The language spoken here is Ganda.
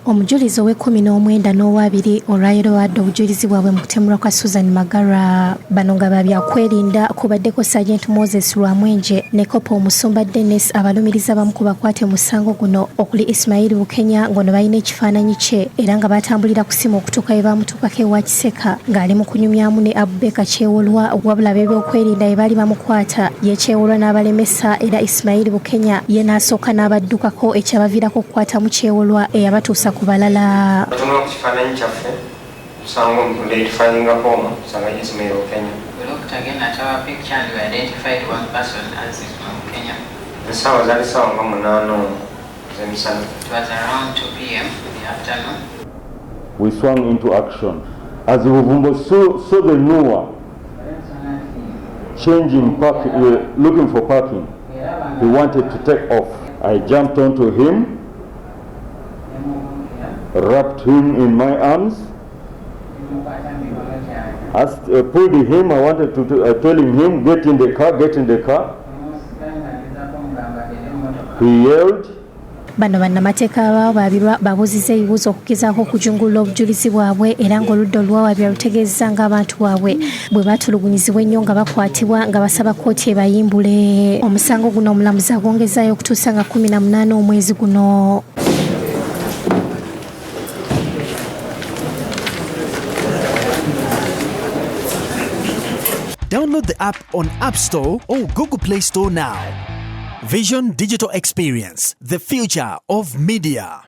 Omujulizi ow'e19 n'owabiri olwaleero wadde obujulizi bwabwe mu kutemulwa kwa Susan Magara. Bano nga babyakwerinda kubaddeko Sergeant Moses Lwamwenje ne Kopo Omusumba Dennis abalumiriza bamu ku bakwate musango guno okuli Ismail Bukenya ngono balina ekifaananyi kye era nga batambulira kusima okutuuka bamutuukako ewa Kiseka ng'ali mu kunyumyamu ne Abubeka Kyewolwa wabula b'ebyokwerinda bye baali bamukwata ye Kyewolwa n'abalemesa era Ismail Bukenya ye n'asooka n'abaddukako ekyabaviirako okukwatamu Kyewolwa eyabatuusa ku balala. Batunula ku kifaananyi kyaffe tusanga omuntu identifyingako omu tusanga Ismail Bukenya. We looked again at our picture and we identified one person as Ismail Bukenya. Essaawa zaali ssaawa nga 8 z'emisana. It was around 2 p.m. in the afternoon. We swung into action. As Buvumbo saw the Noah changing, looking for parking, he wanted to take off. I jumped onto him, wrapped him in my arms, pulled him. I wanted to telling him, get in the car. He yelled. Bano bannamateeka abaabirwa babuuzizza ebibuuzo okugezaako okujungulula obujulizi bwabwe era ng'oludda olwawabya lutegeezezza ng'abantu baabwe bwe batulugunyizibwa ennyo nga bakwatibwa nga basaba kkooti ebayimbule. Omusango guno omulamuzi agwongezaayo okutuusa nga 18 omwezi guno. Download the app on App Store or Google Play Store now. Vision Digital Experience, the future of media.